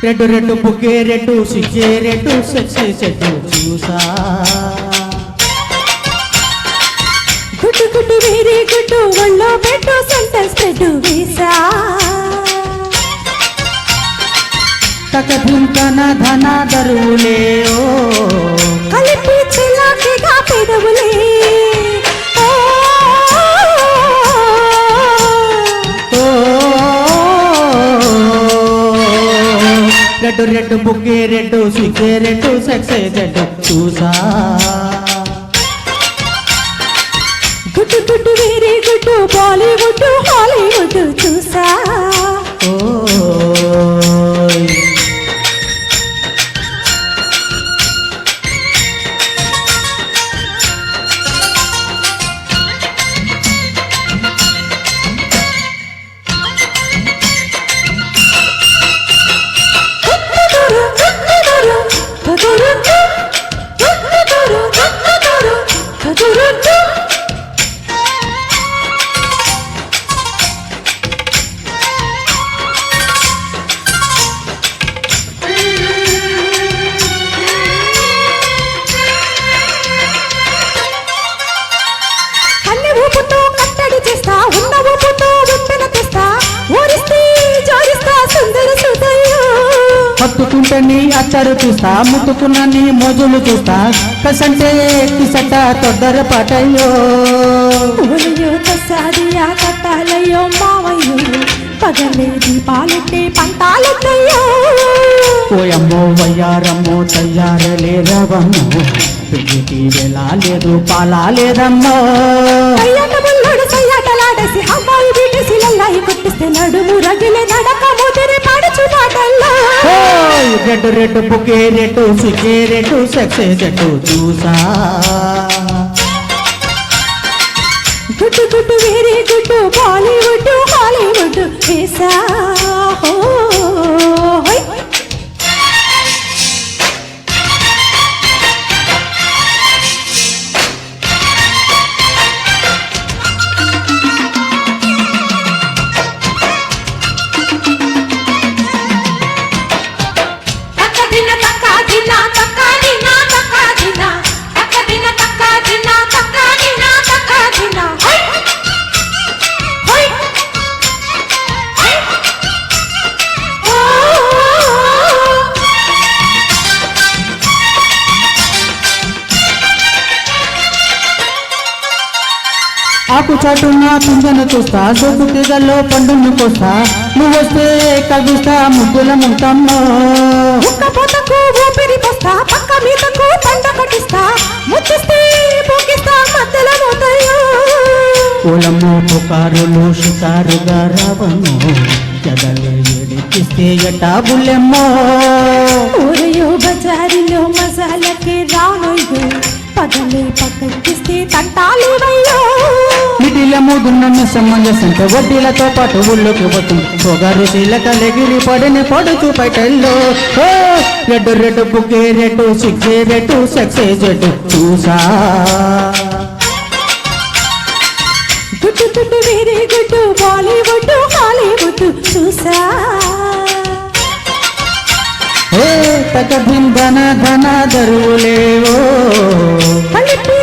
red red bouquet red సిక్కే red sexy చెట్టు చూసా గుడ్డు గుడ్డు వేరే గుడ్డు ఒళ్ళో పెట్టు సెంటెన్స్ పెట్టు వీసా తకధింకన ధన దరువులే ఓ కలిపి చిలాకిగా పెదవులే రెడ్డు రెడ్డు బుకే రెడ్డు సిక్కే రెడ్డు సెక్సీ చెట్టు చూసా గుడ్డు గుడ్డు వేరే గుడ్డు బాలీవుడ్ హాలీవుడ్ చూసా హత్తుకుంటే నీ అచ్చరు చూస్తా ముట్టుకున్న నీ మోజులు చూస్తా కసంటే కిసట తొద్దర పాటయ్యో సాదియా కట్టాలయ్యో మావయ్యో పగలే దీపాలెట్టే పంతాలెట్టయ్యో ఓయమ్మో వయ్యారమ్మో తయ్యారలే రవమ్మో పిల్లికి వేలా లేదు పాలా లేదమ్మో సయ్యాటలాడేసి అమ్మాయి బీటేసి లల్లాయి కొట్టిస్తే నడుము రగిలే నడక ముదిరి పడుచు పాటల్లో రెడ్డు రెడ్డు బుకే రెడ్డు సిక్కే రెడ్డు సెక్సే చెట్టు చూసా గుడ్డు గుడ్డు వేరే గుడ్డు బాలీవుడ్ హాలీవుడ్ వేసా ఆకు చాటున్న పింజను చూస్తా సోపు తీగల్లో పండును కోస్తా నువ్వు వస్తే కలుస్తా ముగ్గుల ముంటమ్మో ఉక్కపోతకు ఊపిరి పోస్తా పక్క మీదకు పండ కట్టిస్తా ముచ్చిస్తే పోకిస్తా మధ్యల మోతయ్యో కులము పుకారులు షికారుగా రావను జగల ఎడికిస్తే ఎటా బుల్లెమ్మో ఊరయో బజారిలో మసాలకి రానయ్యో పగలే పక్కకిస్తే తంటాలేవయ్యో మిడిల ముదున్న సమంజసంత వడ్డీలతో పాటు ఊళ్ళోకి పోతుంది పొగరు శీలక లెగిరి పడిన పడుచు పైటల్లో రెడ్డు రెడ్డు బుకే రెడ్డు సిక్కే రెడ్డు సెక్సే చెట్టు చూసా గుడ్డు గుడ్డు వేరే గుడ్డు బాలీవుడ్ హాలీవుడ్ చూసా తక ధన ధన దరువులేవో కలిపి